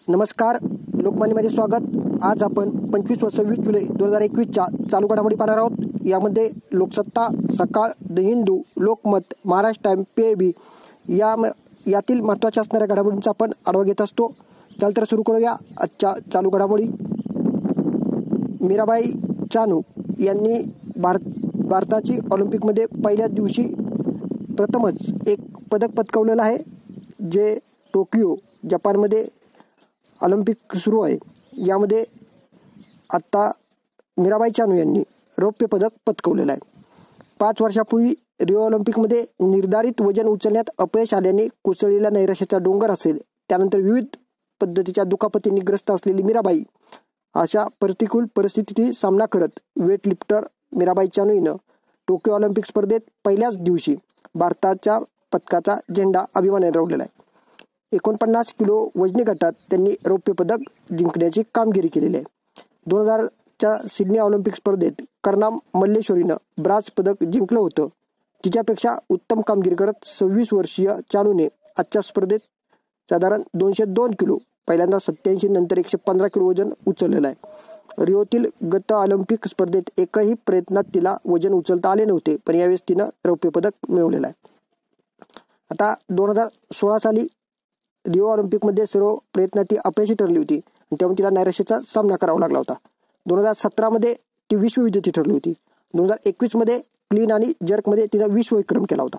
नमस्कार, लोकमान्यमध्ये स्वागत। आज आपण 25 व 26 जुलै 2021च्या चालू घडामोडी पाहणार आहोत। यामध्ये लोकसत्ता, सकाळ, the Hindu, Lokmat, Maharashtra time, PIB यातील महत्त्वाच्या असणाऱ्या घडामोडींचा आपण आढावा घेत असतो। चल तर सुरू करूया आजच्या चालू घडामोडी। मीराबाई चानू यांनी भारताची ऑलिम्पिकमध्ये पहिल्या दिवशी प्रथमच एक पदक पटकावलेलं आहे, जे टोकियो जपानमध्ये ऑलिम्पिक सुरू आहे। यामध्ये आता मीराबाई चानू यांनी रौप्य पदक पटकावलेलं आहे। 5 वर्षापूर्वी रिओ ऑलिम्पिकमध्ये निर्धारित वजन उचलण्यात अपयश आल्याने कोसळलेला नैराश्याचा डोंगर असेल, त्यानंतर विविध पद्धतीच्या दुखापतींनी ग्रस्त असलेली मीराबाई अशा प्रतिकूल परिस्थितीचा सामना करत वेटलिफ्टर मीराबाई चानू हिनं टोकियो ऑलिम्पिक स्पर्धेत पहिल्याच दिवशी भारताच्या पदकाचा झेंडा अभिमानाने रोवलेला आहे। 49 किलो वजनी गटात त्यांनी रौप्य पदक जिंकण्याची कामगिरी केलेली आहे। 2000च्या सिडनी ऑलिम्पिक स्पर्धेत कर्नाम मल्लेश्वरीनं ब्रास पदक जिंकलं होतं। तिच्यापेक्षा उत्तम कामगिरी करत 26 वर्षीय चानूने आजच्या स्पर्धेत साधारण 202 किलो, पहिल्यांदा 87 नंतर 115 किलो वजन उचललेलं आहे। रिओतील गत ऑलिम्पिक स्पर्धेत एकही प्रयत्नात तिला वजन उचलता आले नव्हते, पण यावेळेस तिनं रौप्य पदक मिळवलेलं आहे। आता 2016 साली रिओ ऑलिम्पिकमध्ये सर्व प्रयत्नात ती अपयशी ठरली होती आणि त्यामुळे तिला नैराश्याचा सामना करावा लागला होता। 2017 मध्ये ती विश्वविजेती ठरली होती। 2021 मध्ये क्लीन आणि जर्कमध्ये तिनं विश्वविक्रम केला होता।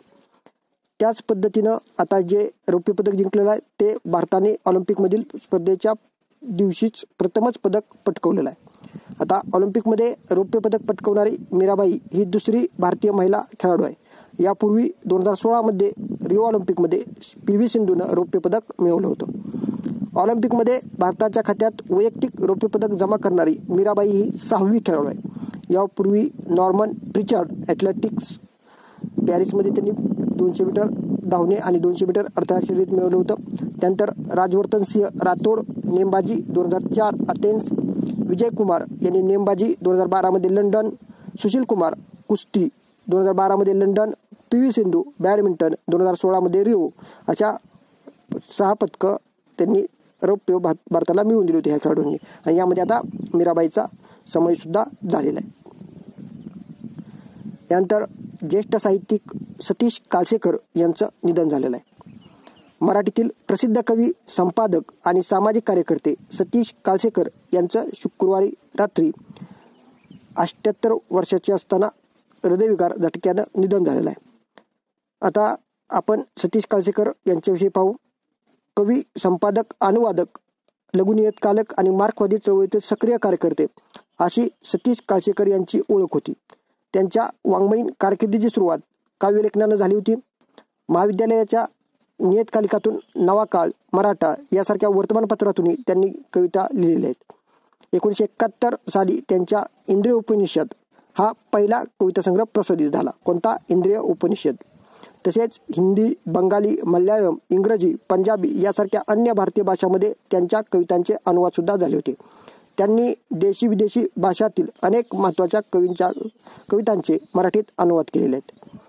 त्याच पद्धतीनं आता जे रौप्य पदक जिंकलेलं आहे ते भारताने ऑलिम्पिकमधील स्पर्धेच्या दिवशीच प्रथमच पदक पटकावलेलं आहे। आता ऑलिम्पिकमध्ये रौप्य पदक पटकावणारी मीराबाई ही दुसरी भारतीय महिला खेळाडू आहे। यापूर्वी 2016 मध्ये रिओ ऑलिम्पिकमध्ये PV सिंधूनं रौप्य पदक मिळवलं होतं। ऑलिम्पिकमध्ये भारताच्या खात्यात वैयक्तिक रौप्य पदक जमा करणारी मीराबाई ही 6वी खेळाडू आहे। यापूर्वी नॉर्मन प्रिचर्ड ॲथलेटिक्स पॅरिसमध्ये त्यांनी 200 मीटर धावणे आणि 200 मीटर अडथळा शर्यत मिळवलं होतं। त्यानंतर राजवर्धन सिंह राठोड नेमबाजी 2004 अथेन्स, विजय कुमार यांनी नेमबाजी 2012 मध्ये लंडन, सुशील कुमार कुस्ती 2012 मध्ये लंडन, PV सिंधू बॅडमिंटन 2016 मध्ये रिओ अशा 6 पदकं त्यांनी रौप्य भारताला मिळवून दिली होती ह्या खेळाडूंनी, आणि यामध्ये आता मीराबाईचा समावेश सुद्धा झालेला आहे। यानंतर ज्येष्ठ साहित्यिक सतीश काळसेकर यांचं निधन झालेलं आहे। मराठीतील प्रसिद्ध कवी, संपादक आणि सामाजिक कार्यकर्ते सतीश काळसेकर यांचं शुक्रवारी रात्री 78 वर्षाचे असताना हृदयविकार झटक्यानं निधन झालेलं आहे। आता आपण सतीश काळसेकर यांच्याविषयी पाहू। कवी, संपादक, अनुवादक, लघुनियतकालक आणि मार्क्सवादी चळवळीतील सक्रिय कार्यकर्ते अशी सतीश काळसेकर यांची ओळख होती। त्यांच्या वाङ्मयीन कारकिर्दीची सुरुवात काव्यलेखनानं झाली होती। महाविद्यालयाच्या नियतकालिकातून नवा काळ, मराठा यासारख्या वर्तमानपत्रातूनही त्यांनी कविता लिहिलेल्या आहेत। 1971 साली त्यांच्या इंद्रिय उपनिषद हा पहिला कविता संग्रह प्रसारित झाला। कोणता? इंद्रिय उपनिषद। तसेच हिंदी, बंगाली, मल्याळम, इंग्रजी, पंजाबी यासारख्या अन्य भारतीय भाषांमध्ये त्यांच्या कवितांचे अनुवाद सुद्धा झाले होते। त्यांनी देशी विदेशी भाषातील अनेक महत्त्वाच्या कवितांचे मराठीत अनुवाद केलेले आहेत।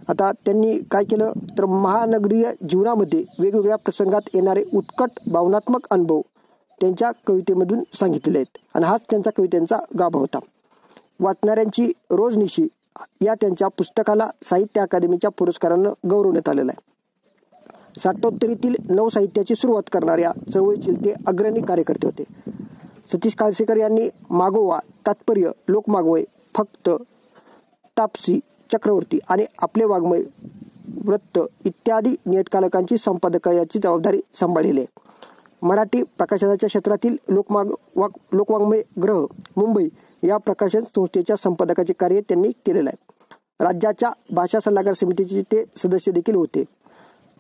आता त्यांनी काय केलं तर महानगरीय जीवनामध्ये वेगवेगळ्या प्रसंगात येणारे उत्कट भावनात्मक अनुभव त्यांच्या कवितेमधून सांगितलेले आहेत, आणि हाच त्यांचा कवितेचा गाभा होता। वाचणाऱ्यांची रोजनिशी या त्यांच्या पुस्तकाला साहित्य अकादमीच्या पुरस्कारानं गौरवण्यात आलेलं आहे। साठोत्तरीतील नवसाहित्याची सुरुवात करणाऱ्या चळवळीतील ते अग्रणी कार्यकर्ते होते। सतीश काळसेकर यांनी मागोवा, तात्पर्य, लोकमागवय, फक्त, तापसी, चक्रवर्ती आणि आपले वाङ्मय, वृत्त इत्यादी नियतकालकांची संपादकाची जबाबदारी सांभाळलेली आहे। मराठी प्रकाशनाच्या क्षेत्रातील लोकवाङ्मय ग्रह, मुंबई या प्रकाशन संस्थेच्या संपादकाचे कार्य त्यांनी केलेलं आहे। राज्याच्या भाषा सल्लागार समितीचे ते सदस्य देखील होते।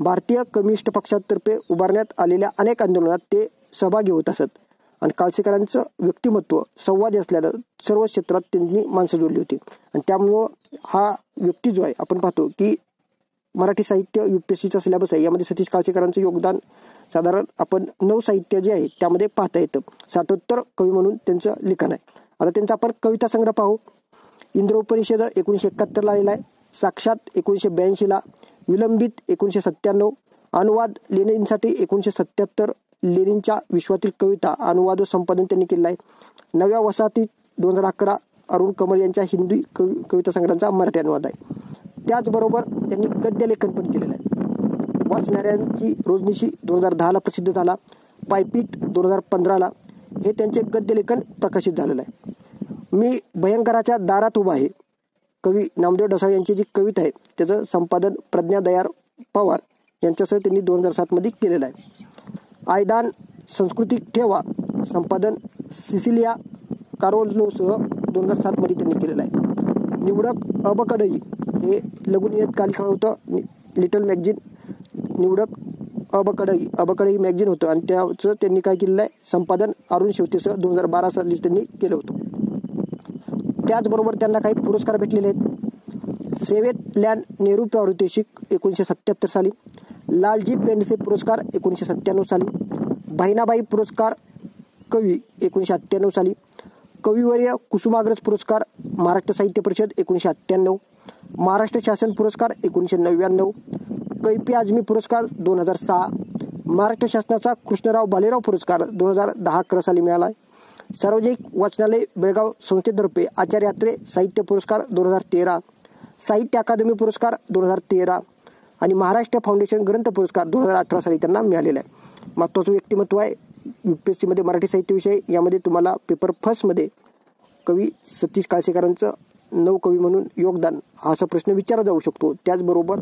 भारतीय कम्युनिस्ट पक्षातर्फे उभारण्यात आलेल्या अनेक आंदोलनात ते सहभागी होत असत, आणि काळसेकरांचं व्यक्तिमत्व संवादी असल्यानं सर्व क्षेत्रात त्यांनी माणसं जोडली होती, आणि त्यामुळं हा व्यक्ती जो आहे, आपण पाहतो की मराठी साहित्य UPSCचा सिलेबस आहे, यामध्ये सतीश काळसेकरांचं योगदान साधारण आपण नवसाहित्य जे आहे त्यामध्ये पाहता येतं। 60 कवी म्हणून त्यांचं लिखाण आहे। आता त्यांचा आपण कविता संग्रह पाहू। इंद्र उपनिषद 1971 ला आलेला आहे। साक्षात 1982 ला, विलंबित 1997, अनुवाद लेनिनसाठी 1977, लेनिनच्या विश्वातील कविता अनुवाद व संपादन त्यांनी केलेलं आहे. नव्या वसाहतीत 2011 अरुण कमल यांच्या हिंदी कविता संग्रहांचा मराठी अनुवाद आहे. त्याचबरोबर त्यांनी गद्यलेखन पण केलेलं आहे. वाचणाऱ्यांची रोजनिशी 2010ला प्रसिद्ध झाला. पायपीट 2015ला हे त्यांचे गद्यलेखन प्रकाशित झालेलं आहे. मी भयंकराच्या दारात उभा आहे, कवी नामदेव ढसाळ यांची जी कविता आहे त्याचं संपादन प्रज्ञा दयार पवार यांच्यासह त्यांनी 2007मध्ये केलेलं आहे. आयदान संस्कृती ठेवा संपादन सिसिलिया कारोलोसह 2007मध्ये त्यांनी केलेलं आहे. निवडक अबकडई हे लघुनियतकालिका होतं, लिटल मॅगझिन. निवडक अबकडई मॅगझिन होतं आणि त्याचं त्यांनी काय केलेलं आहे संपादन अरुण शेवतेसह 2012 साली त्यांनी केलं होतं. त्याचबरोबर त्यांना काही पुरस्कार भेटलेले आहेत. सेवेत लॅन नेहरू पारितोषिक 1977 साली, लालजी पेंडसे पुरस्कार 1997 साली, बहिणाबाई पुरस्कार कवी 1998 साली, कविवर्य कुसुमाग्रज पुरस्कार महाराष्ट्र साहित्य परिषद 1998, महाराष्ट्र शासन पुरस्कार 1999, कैफी आझमी पुरस्कार 2006, महाराष्ट्र शासनाचा कृष्णराव भालेराव पुरस्कार 2010-11 साली मिळाला. सार्वजनिक वाचनालय बेळगाव संस्थेतर्फे आचार्य यात्रे साहित्य पुरस्कार 2013, साहित्य अकादमी पुरस्कार 2013 आणि महाराष्ट्र फाउंडेशन ग्रंथ पुरस्कार 2018 साली त्यांना मिळालेला आहे. महत्त्वाचं व्यक्तिमत्व आहे UPSCमध्ये मराठी साहित्य विषय. यामध्ये तुम्हाला पेपर फर्स्टमध्ये कवी सतीश काळसेकरांचं नवकवी म्हणून योगदान हा असा प्रश्न विचारला जाऊ शकतो. त्याचबरोबर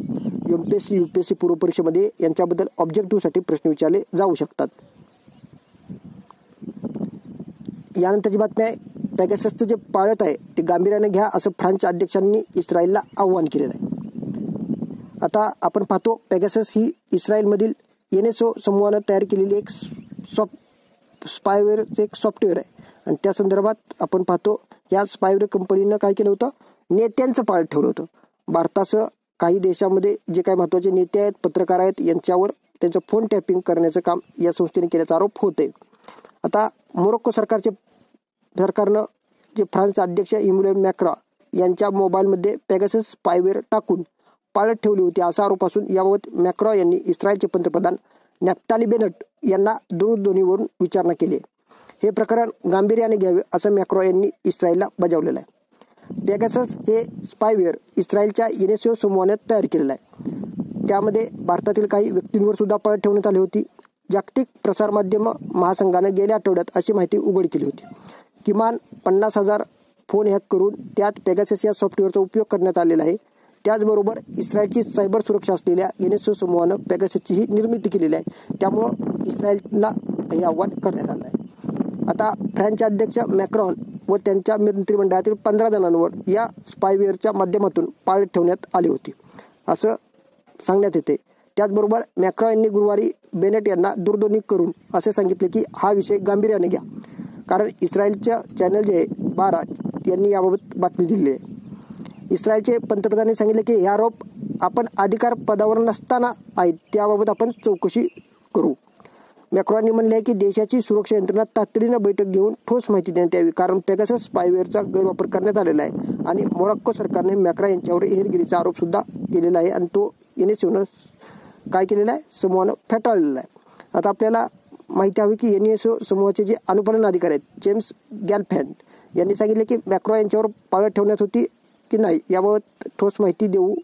MPSC UPSC पूर्व परीक्षेमध्ये यांच्याबद्दल ऑब्जेक्टिव्हसाठी प्रश्न विचारले जाऊ शकतात. यानंतरची बातमी आहे, पॅगॅससचं जे पाळत आहे ते गांभीर्याने घ्या असं फ्रान्सच्या अध्यक्षांनी इस्रायलला आव्हान केलेलं आहे. आता आपण पाहतो पॅगॅसस ही इस्रायलमधील NSO समूहानं तयार केलेली एक स्पायवेअरचं एक सॉफ्टवेअर आहे आणि त्या संदर्भात आपण पाहतो या स्पायवेअर कंपनीनं काय केलं होतं, नेत्यांचं पाळत ठेवलं होतं. भारतासह काही देशामध्ये जे काही महत्त्वाचे नेते आहेत, पत्रकार आहेत, यांच्यावर त्यांचं फोन टॅपिंग करण्याचं काम या संस्थेने केल्याचा आरोप होते. आता मोरोक्को सरकारनं जे फ्रान्सचे अध्यक्ष इमॅन्युएल मॅक्रॉन यांच्या मोबाईलमध्ये पॅगॅसस स्पायवेअर टाकून पाळत ठेवली होती असा आरोप असून याबाबत मॅक्रॉन यांनी इस्रायलचे पंतप्रधान नॅफ्ताली बेनट यांना दूरध्वनीवरून विचारणा केली. हे प्रकरण गांभीर्याने घ्यावे असं मॅक्रॉन यांनी इस्रायलला बजावलेलं आहे. पॅगॅसस हे स्पायवेअर इस्रायलच्या NSO समूहाने तयार केलेलं आहे. त्यामध्ये भारतातील काही व्यक्तींवर सुद्धा पाळत ठेवण्यात आली होती. जागतिक प्रसारमाध्यम महासंघानं गेल्या आठवड्यात अशी माहिती उघड केली होती. किमान 50,000 फोन हॅक करून त्यात पॅगॅसस या सॉफ्टवेअरचा उपयोग करण्यात आलेला आहे. त्याचबरोबर इस्रायलची सायबर सुरक्षा असलेल्या NSO समूहानं पॅगॅससची ही निर्मिती केलेली आहे. त्यामुळं इस्रायलला हे आव्हान करण्यात आलं आहे. आता फ्रान्सचे अध्यक्ष मॅक्रॉन व त्यांच्या मंत्रिमंडळातील 15 जणांवर या स्पायवेअरच्या माध्यमातून पाळत ठेवण्यात आली होती असं सांगण्यात येते. त्याचबरोबर मॅक्रॉन यांनी गुरुवारी बेनेट यांना दूरध्वनी करून असे सांगितले की हा विषय गांभीर्याने घ्या, कारण इस्रायलच्या चॅनल जे 12 यांनी याबाबत बातमी दिली आहे. इस्रायलचे पंतप्रधानांनी सांगितले की हे आरोप आपण अधिकार पदावर नसताना आहेत, त्याबाबत आपण चौकशी करू. मॅक्रॉननी म्हणले आहे की देशाची सुरक्षा यंत्रणा तातडीनं बैठक घेऊन ठोस माहिती देण्यात यावी, कारण पॅगॅसस स्पायवेअरचा गैरवापर करण्यात आलेला आहे. आणि मोरोक्को सरकारने मॅक्रॉन यांच्यावर हेरगिरीचा आरोप सुद्धा केलेला आहे आणि तो NSOनं काय केलेला आहे, समूहानं फेटाळलेला आहे. आता आपल्याला माहिती हवी की NSO समूहाचे जे अनुपालन अधिकारी आहेत जेम्स गॅलफॅन यांनी सांगितले की मॅक्रॉन यांच्यावर पाळत ठेवण्यात होती की नाही याबाबत ठोस माहिती देऊ,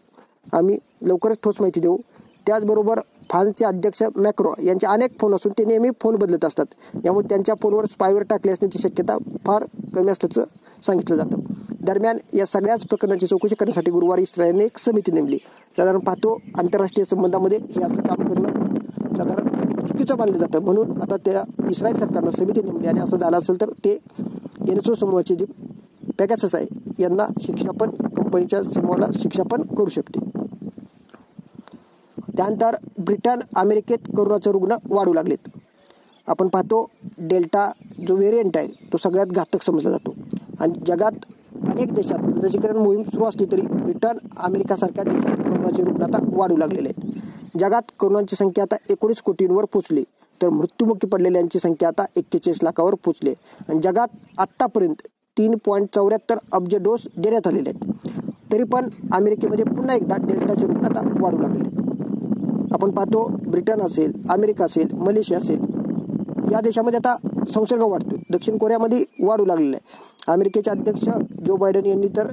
आम्ही लवकरच ठोस माहिती देऊ. त्याचबरोबर फ्रान्सचे अध्यक्ष मॅक्रॉन यांचे अनेक फोन असून ते नेहमी फोन बदलत असतात, त्यामुळे त्यांच्या फोनवर स्पायवेअर टाकले असण्याची शक्यता फार कमी असल्याचं सांगितलं जातं. दरम्यान या सगळ्याच प्रकरणाची चौकशी करण्यासाठी गुरुवारी इस्रायलने एक समिती नेमली. साधारण पाहतो आंतरराष्ट्रीय संबंधामध्ये हे असं काम करणं साधारण चुकीचं मानलं जातं, म्हणून आता त्या इस्रायल सरकारनं समिती नेमली आणि असं झालं असेल तर ते NSO समूहाचे जे पॅगॅसस आहे यांना शिक्षा पण, कंपनीच्या समूहाला शिक्षा पण करू शकते. त्यानंतर ब्रिटन अमेरिकेत कोरोनाचे रुग्ण वाढू लागलेत. आपण पाहतो डेल्टा जो व्हेरियंट आहे तो सगळ्यात घातक समजला जातो आणि जगात अनेक देशात लसीकरण मोहीम सुरू असली तरी ब्रिटन अमेरिकासारख्या देशात कोरोनाचे रुग्ण आता वाढू लागलेले आहेत. जगात कोरोनाची संख्या आता 19 कोटींवर पोहोचली तर मृत्युमुखी पडलेल्यांची संख्या आता 41 लाखावर पोहोचली आणि जगात आत्तापर्यंत 3.74 अब्ज डोस देण्यात आलेले आहेत. तरी पण अमेरिकेमध्ये पुन्हा एकदा डेल्टाचे रुग्ण आता वाढू लागलेले आहेत. आपण पाहतो ब्रिटन असेल, अमेरिका असेल, मलेशिया असेल या देशामध्ये आता संसर्ग वाढतो. दक्षिण कोरियामध्ये वाढू लागलेला आहे. अमेरिकेचे अध्यक्ष जो बायडन यांनी तर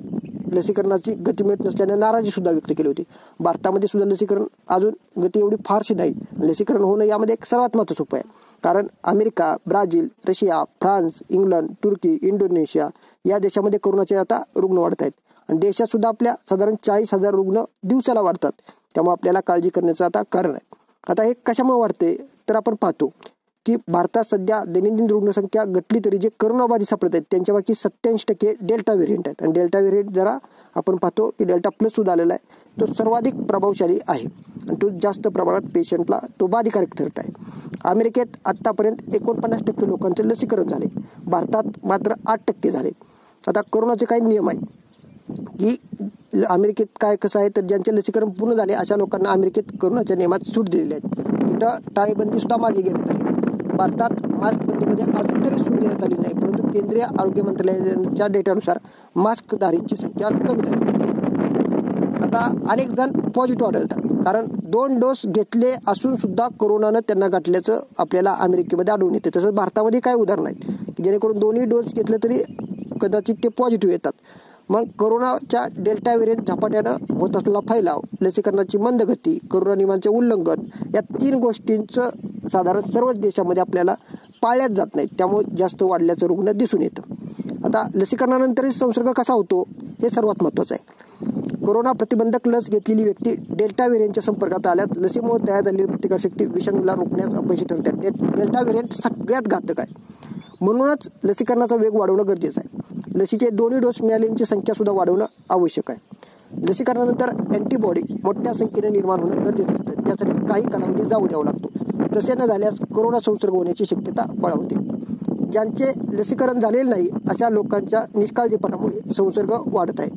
लसीकरणाची गती मिळत नसल्याने नाराजी सुद्धा व्यक्त केली होती. भारतामध्ये सुद्धा लसीकरण अजून गती एवढी फारशी नाही. लसीकरण होणं यामध्ये एक सर्वात महत्त्वाचं उपाय आहे. कारण America, Brazil, Russia, France, England, Turkey, Indonesia या देशामध्ये कोरोनाचे आता रुग्ण वाढत आहेत. आणि देशात सुद्धा आपल्या साधारण 40,000 रुग्ण दिवसाला वाढतात. त्यामुळे आपल्याला काळजी करण्याचं आता कारण आहे. आता हे कशामुळे वाढते तर आपण पाहतो की भारतात सध्या दैनंदिन रुग्णसंख्या घटली तरी जे करोनाबाधित सापडत आहेत त्यांच्यापैकी 87% डेल्टा व्हेरियंट आहेत. आणि डेल्टा व्हेरियंट जरा आपण पाहतो की डेल्टा प्लस सुद्धा आलेला आहे. तो सर्वाधिक प्रभावशाली आहे आणि तो जास्त प्रमाणात पेशंटला तो बाधिकारक ठरत आहे. अमेरिकेत आत्तापर्यंत 49% लोकांचे लसीकरण झाले. भारतात मात्र 8% झाले. आता कोरोनाचे काही नियम आहेत की अमेरिकेत काय कसं आहे तर ज्यांचे लसीकरण पूर्ण झाले अशा लोकांना अमेरिकेत कोरोनाच्या नियमात सूट दिलेली आहे. तिथं टाळेबंदी सुद्धा मागे घेण्यात आली. भारतात मास्क बंदीमध्ये अजून तरी सूट देण्यात आली नाही, परंतु केंद्रीय आरोग्य मंत्रालयाच्या डेटानुसार मास्कधारींची संख्या कमी झाली. आता अनेक जण पॉझिटिव्ह आढळतात कारण 2 डोस घेतले असून सुद्धा कोरोनानं त्यांना गाठल्याचं आपल्याला अमेरिकेमध्ये आढळून येते. तसंच भारतामध्ये काय उदाहरण आहेत जेणेकरून दोन्ही डोस घेतले तरी कदाचित ते पॉझिटिव्ह येतात. मग कोरोनाच्या डेल्टा व्हेरियंट झपाट्यानं होत असलेला फैलाव, लसीकरणाची मंद गती, कोरोना नियमांचे उल्लंघन या 3 गोष्टींचं साधारण सर्वच देशामध्ये आपल्याला पाळल्याच जात नाहीत. त्यामुळे जास्त वाढल्याचं रुग्ण दिसून येतं. आता लसीकरणानंतरही संसर्ग कसा होतो हे सर्वात महत्त्वाचं आहे. कोरोना प्रतिबंधक लस घेतलेली व्यक्ती डेल्टा व्हेरियंटच्या संपर्कात आल्यास लसीमुळे तयार झालेली प्रतिकारशक्ती विषाणूला रोखण्यास अपयशी ठरते. डेल्टा व्हेरियंट सगळ्यात घातक आहे. म्हणूनच लसीकरणाचा वेग वाढवणं गरजेचं आहे. लसीचे 2 डोस मिळालेल्यांची संख्या सुद्धा वाढवणं आवश्यक आहे. लसीकरणानंतर अँटीबॉडी मोठ्या संख्येने निर्माण होणं गरजेचं असतं. त्यासाठी काही कालावधी जाऊ द्यावा लागतो. तसे न झाल्यास कोरोना संसर्ग होण्याची शक्यता बळावते. ज्यांचे लसीकरण झालेले नाही अशा लोकांच्या निष्काळजीपणामुळे संसर्ग वाढत आहे.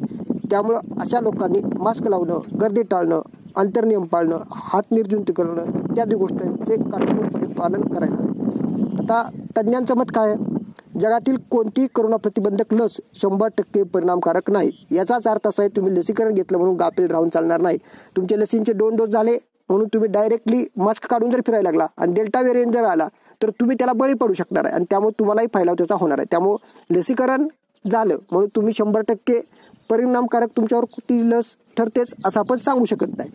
त्यामुळं अशा लोकांनी मास्क लावणं, गर्दी टाळणं, अंतरनियम पाळणं, हात निर्जंतुक करणं इत्यादी गोष्टींचे काटेकोरपणे पालन करायला हवे. आता तज्ज्ञांचं मत काय आहे? जगातील कोणतीही कोरोना प्रतिबंधक लस 100% परिणामकारक नाही. याचाच अर्थ असा आहे तुम्ही लसीकरण घेतलं म्हणून गाफील राहून चालणार नाही. तुमचे लसींचे 2 डोस झाले म्हणून तुम्ही डायरेक्टली मास्क काढून जर फिरायला लागला आणि डेल्टा व्हेरियंट जर आला तर तुम्ही त्याला बळी पडू शकणार आहे आणि त्यामुळे तुम्हालाही फैलाव त्याचा होणार आहे. त्यामुळे लसीकरण झालं म्हणून तुम्ही 100% परिणामकारक तुमच्यावर ती लस ठरतेच असं आपण सांगू शकत नाही.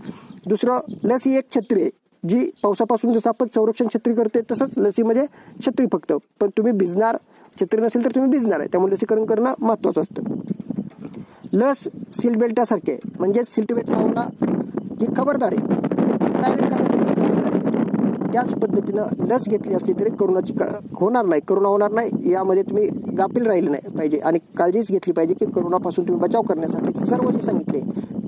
दुसरं, लस ही एक छत्री आहे जी पावसापासून जसं आपण संरक्षण छत्री करते तसंच लसीमध्ये छत्री फक्त. पण तुम्ही भिजणार, छत्री नसेल तर तुम्ही भिजणार आहे. त्यामुळे लसीकरण करणं महत्त्वाचं असतं. लस सीट बेल्टासारखे आहे म्हणजे सीट बेल्ट लावला ही खबरदारी, ड्रायव्हिंग करण्याची खबरदारी. त्याच पद्धतीनं लस घेतली असली तरी कोरोना होणार नाही यामध्ये तुम्ही गाफील राहिले नाही पाहिजे आणि काळजीच घेतली पाहिजे की कोरोनापासून तुम्ही बचाव करण्यासाठी सर्व जे सांगितले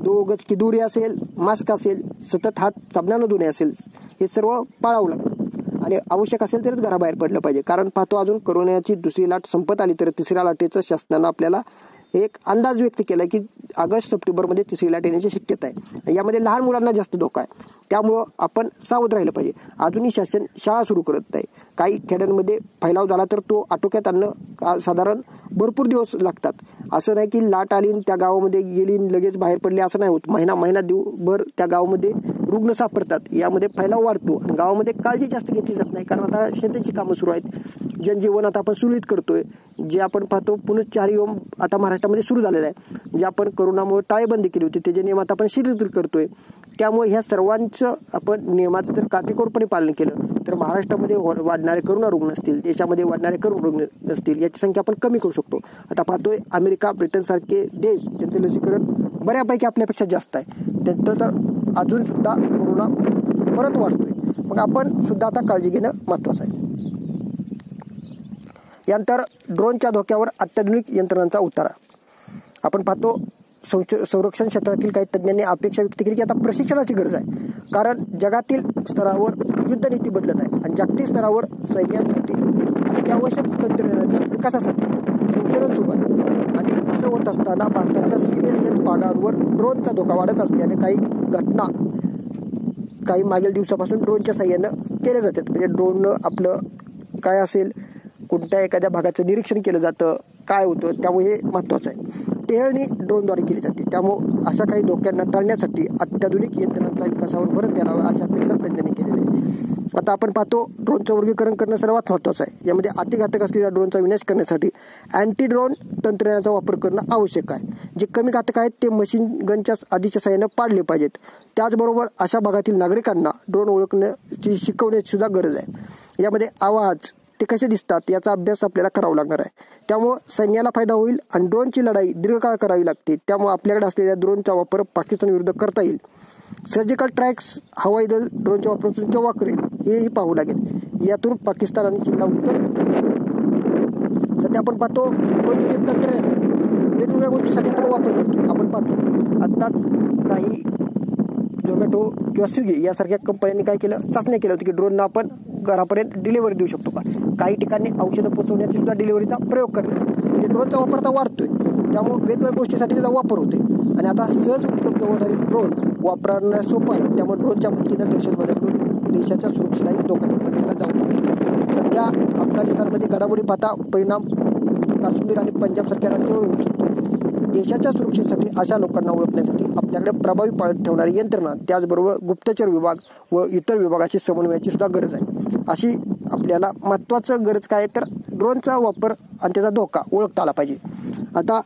2 गज की दूरी असेल, मास्क असेल, सतत हात साबणानं धुणे असेल, हे सर्व पाळावं लागतं आणि आवश्यक असेल तरच घराबाहेर पडलं पाहिजे. कारण पाहतो अजून कोरोनाची 2री लाट संपत आली तर 3ऱ्या लाटेचं शासनानं आपल्याला एक अंदाज व्यक्त केला की ऑगस्ट-सप्टेंबरमध्ये 3री लाट येण्याची शक्यता आहे. यामध्ये लहान मुलांना जास्त धोका आहे. त्यामुळं आपण सावध राहिलं पाहिजे. अजूनही शासन शाळा सुरू करत नाही. काही खेड्यांमध्ये फैलाव झाला तर तो आटोक्यात आणणं साधारण भरपूर दिवस लागतात. असं नाही की लाट आली त्या गावामध्ये गेली लगेच बाहेर पडले असं नाही होत. महिना दिवसभर त्या गावामध्ये रुग्ण सापडतात. यामध्ये फैलाव वाढतो आणि गावामध्ये काळजी जास्त घेतली जात नाही कारण आता शेतीची कामं सुरू आहेत. जनजीवन आता आपण सुरळीत करतोय. जे आपण पाहतो पुनश्चारी योम आता महाराष्ट्रामध्ये सुरू झालेला आहे. जे आपण कोरोनामुळे टाळेबंदी केली होती त्याचे नियम आता आपण शिथिल करतोय. त्यामुळे ह्या सर्वांचं आपण नियमाचं जर काटेकोरपणे पालन केलं तर महाराष्ट्रामध्ये वाढणारे कोरोना रुग्ण असतील, देशामध्ये वाढणारे कोरोना रुग्ण असतील याची संख्या आपण कमी करू शकतो. आता पाहतोय अमेरिका, ब्रिटनसारखे देश त्यांचं लसीकरण बऱ्यापैकी आपल्यापेक्षा जास्त आहे. त्यांचं तर अजून सुद्धा कोरोना परत वाढतोय. मग आपण सुद्धा आता काळजी घेणं महत्त्वाचं आहे. यानंतर ड्रोनच्या धोक्यावर अत्याधुनिक यंत्रणांचा उतारा. आपण पाहतो संरक्षण क्षेत्रातील काही तज्ज्ञांनी अपेक्षा व्यक्त केली की आता प्रशिक्षणाची गरज आहे. कारण जगातील स्तरावर युद्धनीती बदलत आहे आणि जागतिक स्तरावर सैन्यासाठी अत्यावश्यक तंत्रज्ञानाच्या विकासासाठी संशोधन सुरू आहे. आणि असं होत असताना भारताच्या सीमेलगत भागांवर ड्रोनचा धोका वाढत असल्याने काही घटना काही मागील दिवसापासून ड्रोनच्या साह्यानं केल्या जातात. म्हणजे ड्रोन आपलं काय असेल, कोणत्या एखाद्या भागाचं निरीक्षण केलं जातं, काय होतं, त्यामुळे हे महत्त्वाचं आहे. टेहळणी ड्रोनद्वारे केली जाते. त्यामुळे अशा काही धोक्यांना टाळण्यासाठी अत्याधुनिक यंत्रणांच्या विकासावर भर द्यावा अशा अपेक्षा तज्ज्ञांनी केलेली आहे. आता आपण पाहतो ड्रोनचं वर्गीकरण करणं सर्वात महत्त्वाचं आहे. यामध्ये अतिघातक असलेल्या ड्रोनचा विनाश करण्यासाठी अँटी ड्रोन तंत्रज्ञानाचा वापर करणं आवश्यक आहे. जे कमी घातक आहेत ते मशीन गनच्या आधीच्या साहाय्यानं पाडले पाहिजेत. त्याचबरोबर अशा भागातील नागरिकांना ड्रोन ओळखण्याची शिकवण्याची सुद्धा गरज आहे. यामध्ये आवाज ते कसे दिसतात याचा अभ्यास आपल्याला करावा लागणार आहे. त्यामुळं सैन्याला फायदा होईल आणि ड्रोनची लढाई दीर्घकाळ करावी लागते. त्यामुळे आपल्याकडे असलेल्या ड्रोनचा वापर पाकिस्तान विरुद्ध करता येईल. सर्जिकल ट्रॅक्स हवाई दल ड्रोनच्या वापरातून केव्हा करेल हेही पाहावं लागेल. यातून पाकिस्तान आणि चीनला उत्तर सध्या आपण पाहतो ड्रोनचे जे तंत्रज्ञान आहे वेगवेगळ्या गोष्टीसाठी आपण वापर करतो. आपण पाहतो आत्ताच काही झोमॅटो किंवा स्विगी यासारख्या कंपन्यांनी काय केलं, चाचण्या केल्या होती की ड्रोननं आपण घरापर्यंत डिलिव्हरी देऊ शकतो का. काही ठिकाणी औषधं पोहोचवण्याची सुद्धा डिलिव्हरीचा प्रयोग करण्यात म्हणजे ड्रोनचा वापर आता वाढतोय. त्यामुळे वेगवेगळ्या गोष्टीसाठी त्याचा वापर होते आणि आता सहज उपलब्ध होणारी ड्रोन वापरणं सोपं आहे. त्यामुळे ड्रोनच्या मदतीनं दहशतवादाकडून देशाच्या सुरक्षेलाही धोका केला जाऊ शकतो. सध्या अफगाणिस्तानमध्ये घडामोडी पाहता परिणाम काश्मीर आणि पंजाबसारख्या राज्यावर होऊ शकतो. देशाच्या सुरक्षेसाठी अशा लोकांना ओळखण्यासाठी आपल्याकडे प्रभावी पाळत ठेवणारी यंत्रणा त्याचबरोबर गुप्तचर विभाग व इतर विभागाशी समन्वयाची सुद्धा गरज आहे. अशी आपल्याला महत्त्वाचं गरज काय तर ड्रोनचा वापर आणि त्याचा धोका ओळखता आला पाहिजे. आता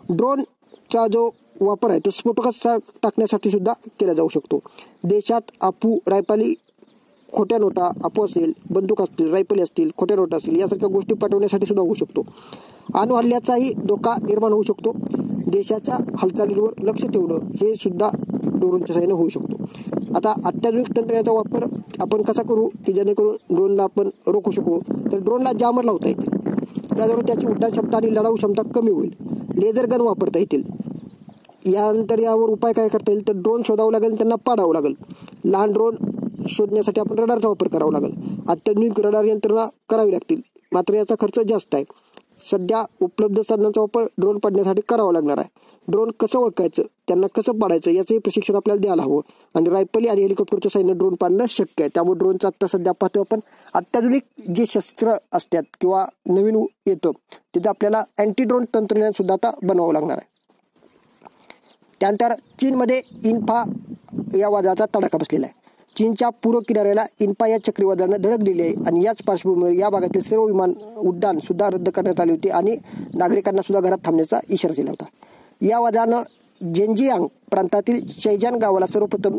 ड्रोनचा जो वापर आहे तो स्फोटक टाकण्यासाठी सुद्धा केला जाऊ शकतो. देशात अफू रायफली खोट्या नोटा अफू असेल, बंदूक असतील, रायफली असतील, खोट्या नोटा असतील यासारख्या गोष्टी पाठवण्यासाठी सुद्धा होऊ शकतो. अणु हल्ल्याचाही धोका निर्माण होऊ शकतो. देशाच्या हालचालींवर लक्ष ठेवणं हे सुद्धा ड्रोनच्या सहाय्याने होऊ शकतो. आता अत्याधुनिक तंत्रज्ञानाचा वापर आपण कसा करू की जेणेकरून ड्रोनला आपण रोखू शकू. तर ड्रोनला जामर लावता येतील. त्याबरोबर त्याची उड्डाण क्षमता आणि लढाऊ क्षमता कमी होईल. लेझर गन वापरता येतील. यानंतर यावर उपाय काय करता येईल तर ड्रोन शोधावं लागेल, त्यांना पाडावं लागेल. लहान ड्रोन शोधण्यासाठी आपण रडारचा वापर करावा लागेल. अत्याधुनिक रडार यंत्रणा करावी लागतील, मात्र याचा खर्च जास्त आहे. सध्या उपलब्ध साधनांचा वापर ड्रोन पाडण्यासाठी करावा लागणार आहे. ड्रोन कसं ओळखायचं, त्यांना कसं पाडायचं याचंही प्रशिक्षण आपल्याला द्यायला हवं. आणि रायफली आणि हेलिकॉप्टरच्या साहाय्याने ड्रोन पाडणं शक्य आहे. त्यामुळे ड्रोनचं आत्ता सध्या पाहतो आपण अत्याधुनिक जे शस्त्र असतात किंवा नवीन येतं तिथं आपल्याला अँटी ड्रोन तंत्रज्ञान सुद्धा आता बनवावं लागणार आहे. त्यानंतर चीनमध्ये इन्फा या वादळाचा तडाखा बसलेला आहे. चीनच्या पूर्व किनाऱ्याला इन्फा या चक्रीवादळानं धडक दिली आहे आणि याच पार्श्वभूमीवर या भागातील सर्व विमान उड्डाण सुद्धा रद्द करण्यात आली होती आणि नागरिकांना सुद्धा घरात थांबण्याचा इशारा दिला होता. या वादळानं झेंजियांग प्रांतातील शैजान गावाला सर्वप्रथम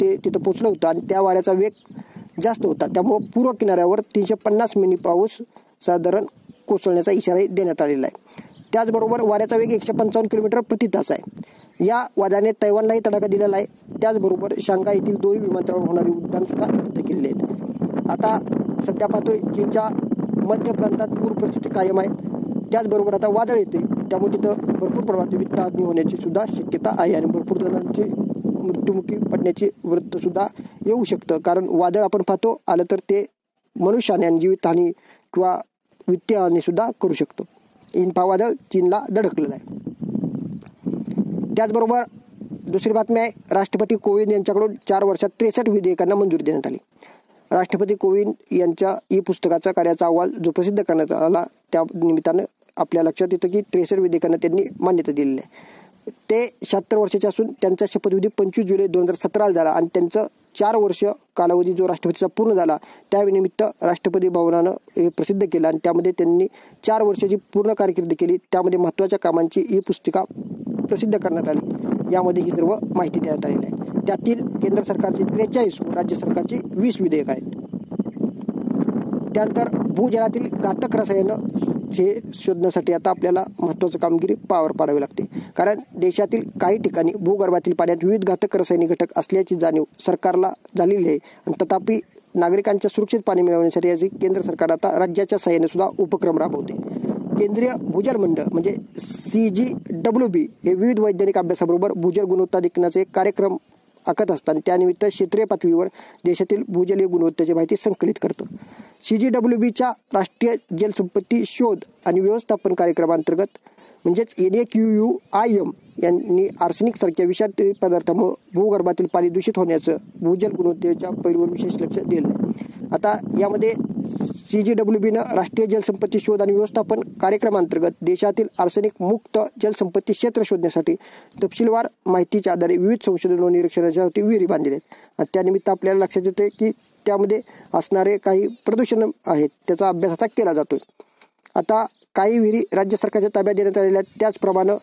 तिथं पोहोचलं होतं आणि त्या वाऱ्याचा वेग जास्त होता. त्यामुळे पूर्व किनाऱ्यावर 350 मिमी पाऊस साधारण कोसळण्याचा इशाराही देण्यात आलेला आहे. त्याचबरोबर वाऱ्याचा वेग 155 किलोमीटर प्रति तास आहे. या वादळाने तैवानलाही तडाखा दिलेला आहे. त्याचबरोबर शांघाय येथील 2 विमानतळावर होणारी उड्डाण सुद्धा रद्द केलेली आहेत. आता सध्या पाहतोय चीनच्या मध्य प्रांतात पूर परिस्थिती कायम आहे. त्याचबरोबर आता वादळ येते त्यामुळे तिथं भरपूर प्रमाणात वित्तहानी होण्याची सुद्धा शक्यता आहे आणि भरपूर जणांची मृत्युमुखी पडण्याची वृत्त सुद्धा येऊ शकतं. कारण वादळ आपण पाहतो आलं तर ते मनुष्यहानी आणि जीवितहानी किंवा वित्तीय हानी सुद्धा करू शकतो. इन्फा वादळ चीनला धडकलेलं आहे. त्याचबरोबर दुसरी बातमी आहे, राष्ट्रपती कोविंद यांच्याकडून 4 वर्षात 63 विधेयकांना मंजुरी देण्यात आली. राष्ट्रपती कोविंद यांच्या ई पुस्तकाचा कार्याचा अहवाल जो प्रसिद्ध करण्यात आला त्या निमित्तानं आपल्या लक्षात येतं की 63 विधेयकांना त्यांनी मान्यता दिलेली आहे. ते 76 वर्षाचे असून त्यांचा शपथविधी 25 जुलै 2017 झाला आणि त्यांचं 4 वर्ष कालावधी जो राष्ट्रपतीचा पूर्ण झाला त्यानिमित्त राष्ट्रपती भवनानं हे प्रसिद्ध केलं आणि त्यामध्ये त्यांनी 4 वर्षाची पूर्ण कारकीर्द केली. त्यामध्ये महत्त्वाच्या कामांची ई पुस्तिका प्रसिद्ध करण्यात आली. यामध्ये ही सर्व माहिती देण्यात आलेली आहे. त्यातील केंद्र सरकारची 43 व राज्य सरकारची 20 विधेयक आहेत. त्यानंतर भूजलातील घातक रसायनं हे शोधण्यासाठी आता आपल्याला महत्त्वाचं कामगिरी पाडावी लागते. कारण देशातील काही ठिकाणी भूगर्भातील पाण्यात विविध घातक रासायनिक घटक असल्याची जाणीव सरकारला झालेली आहे आणि तथापि नागरिकांच्या सुरक्षित पाणी मिळवण्यासाठी याची केंद्र सरकार आता राज्याच्या साहाय्याने सुद्धा उपक्रम राबवते. केंद्रीय भूजल मंडळ म्हणजे CGWB हे विविध वैज्ञानिक अभ्यासाबरोबर भूजल गुणवत्ता देखण्याचे कार्यक्रम आखत असतात. त्यानिमित्त क्षेत्रीय पातळीवर देशातील भूजलीय गुणवत्तेची माहिती संकलित करतं. CGWBच्या राष्ट्रीय जलसंपत्ती शोध आणि व्यवस्थापन कार्यक्रमांतर्गत म्हणजेच NAQUIM यांनी आर्सेनिक सारख्या विषारी पदार्थामुळे भूगर्भातील पाणी दूषित होण्याचं भूजल गुणवत्तेच्या पैलूवर विशेष लक्ष दिलं आहे. आता यामध्ये CGWBनं राष्ट्रीय जलसंपत्ती शोध आणि व्यवस्थापन कार्यक्रमांतर्गत देशातील आर्सेनिक मुक्त जलसंपत्ती क्षेत्र शोधण्यासाठी तपशीलवार माहितीच्या आधारे विविध संशोधन व निरीक्षणासाठी विहिरी बांधलेल्या आहेत. त्यानिमित्त आपल्याला लक्षात येते की त्यामध्ये असणारे काही प्रदूषण आहेत त्याचा अभ्यास आता केला जातोय. आता काही विहिरी राज्य सरकारच्या ताब्यात देण्यात आलेल्या आहेत. त्याचप्रमाणे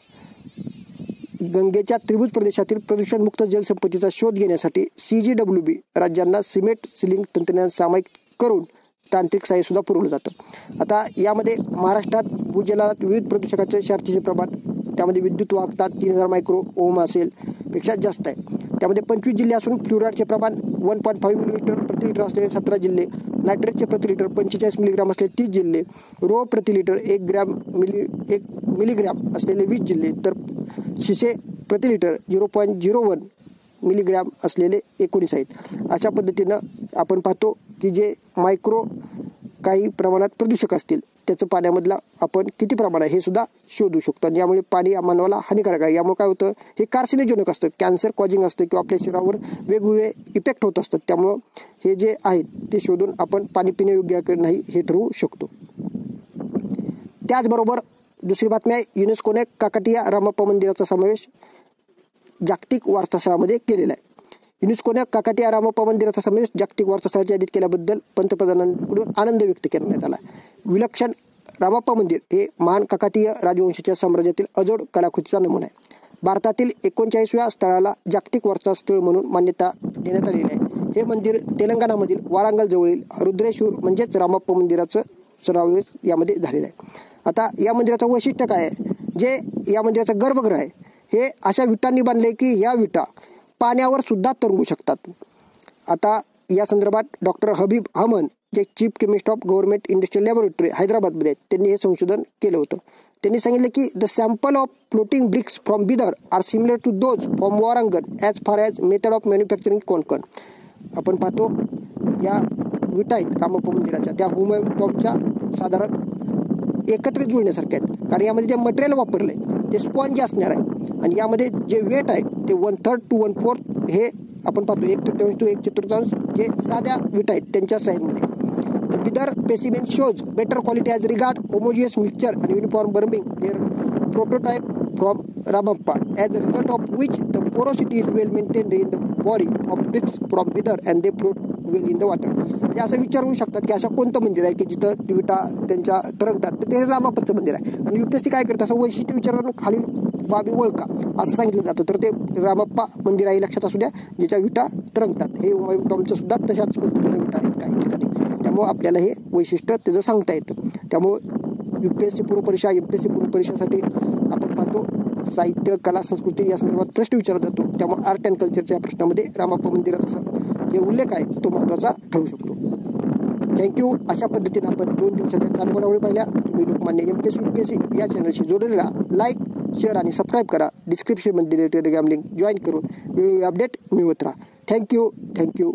गंगेच्या त्रिभुज प्रदेशातील प्रदूषणमुक्त जलसंपत्तीचा शोध घेण्यासाठी CGWB राज्यांना सिमेंट सिलिंग तंत्रज्ञान सामायिक करून तांत्रिक सहाय्य सुद्धा पुरवलं जातं. आता यामध्ये महाराष्ट्रात भूजलात विविध प्रदूषकाचे क्षारतेचे प्रमाण, त्यामध्ये विद्युत वाहकता 3000 मायक्रो ओम असेल पेक्षा जास्त आहे. त्यामध्ये 25 जिल्हे असून फ्लोराईडचे प्रमाण 1.5 मिलीलीटर प्रति लिटर असलेले 17 जिल्हे, नायट्रेटचे प्रति लिटर 45 मिलीग्राम असलेले 30 जिल्हे, रो प्रति लिटर 1 मिलीग्राम असलेले 20 जिल्हे, तर शिसे प्रति लिटर 0.01 मिलीग्राम असलेले 19 आहेत. अशा पद्धतीनं आपण पाहतो की जे मायक्रो काही प्रमाणात प्रदूषक असतील त्याचं पाण्यामधला आपण किती प्रमाण आहे हे सुद्धा शोधू शकतो. आणि यामुळे पाणी मानवाला हानिकारक आहे. यामुळे काय होतं, हे कार्सिनोजेनिक असतं, कॅन्सर कॉजिंग असतं किंवा आपल्या शरीरावर वेगवेगळे इफेक्ट होत असतात. त्यामुळं हे जे आहेत ते शोधून आपण पाणी पिण्यायोग्य नाही हे ठरवू शकतो. त्याचबरोबर दुसरी बातमी आहे, युनेस्कोने काकटिया रामप्पा मंदिराचा समावेश जागतिक वारसास्थळामध्ये केलेला आहे. युनेस्कोने काकटिया रामप्पा मंदिराचा समावेश जागतिक वारसास्थळाच्या यादीत केल्याबद्दल पंतप्रधानांकडून आनंद व्यक्त करण्यात आला. विलक्षण रामप्पा मंदिर हे महान काकतीय राजवंशाच्या साम्राज्यातील अजोड कलाकृतीचा नमुना आहे. भारतातील 39व्या स्थळाला जागतिक वारसास्थळ म्हणून मान्यता देण्यात आलेली आहे. हे मंदिर तेलंगणामधील वारांगल जवळील रुद्रेश्वर म्हणजेच रामप्पा मंदिराचं समावेश यामध्ये झालेला आहे. आता या मंदिराचं वैशिष्ट्य काय आहे, जे या मंदिराचं गर्भगृह आहे हे अशा विटांनी बांधले की या विटा पाण्यावर सुद्धा तरंगू शकतात. आता या संदर्भात डॉक्टर हबीब अहमद जे chief chemist of government industrial laboratory हैदराबादमध्ये आहेत, त्यांनी हे संशोधन केलं होतं. त्यांनी सांगितलं की the sample of floating bricks from Bidar are similar to those from Warangal as far as method of manufacturing कोणकण. आपण पाहतो या विटा आहेत रामप्पा मंदिराच्या, त्या हुमायून टॉपच्या साधारण एकत्रित जुळण्यासारख्या आहेत. कारण यामध्ये जे मटेरियल वापरलं आहे ते स्पॉन्ज असणार आहे आणि यामध्ये जे वेट आहे ते 1/3 to 1/4 हे आपण पाहतो 1/3 to 1/4 जे साध्या विटा आहेत त्यांच्या साईजमध्ये. Bidar specimen shows better quality as regard homogeneous mixture आणि uniform burning their prototype from Ramappa as a result of which the porosity is well maintained in the body of bricks from Bidar and they float well in the water. म्हणजे असं विचारू शकतात की असं कोणतं मंदिर आहे की जिथं विटा त्यांच्या तरंगतात, तर ते रामप्पाचं मंदिर आहे. आणि UPSC काय करतं, असं वैशिष्ट्य विचारून खालील बाबी ओळखा असं सांगितलं जातं, तर ते रामप्पा मंदिर आहे लक्षात असू द्या ज्याच्या विटा तरंगतात. हे हुमायून टॉम्बचं सुद्धा तशाच पद्धतीने विटा आहेत काही ठिकाणी. त्यामुळं आपल्याला हे वैशिष्ट्य त्याचं सांगता येतं. त्यामुळं UPSC पूर्व परीक्षा MPSC पूर्व परीक्षेसाठी आपण पाहतो साहित्य कला संस्कृती या संदर्भात प्रश्न विचारला जातो. त्यामुळे आर्ट अँड कल्चरच्या प्रश्नामध्ये रामप्पा मंदिराचा जे उल्लेख आहे तो महत्त्वाचा ठरू शकतो. थँक्यू. अशा पद्धतीने आपण 2 दिवसाच्या चालू घडामोडी पाहिल्या. तुम्ही लोकमान्य MPSC UPSC या चॅनलशी जोडलेले राहा. लाईक शेअर आणि सबस्क्राईब करा. डिस्क्रिप्शनमध्ये टेलिग्राम लिंक जॉईन करून वेगवेगळे अपडेट मिळवत राहा. थँक्यू.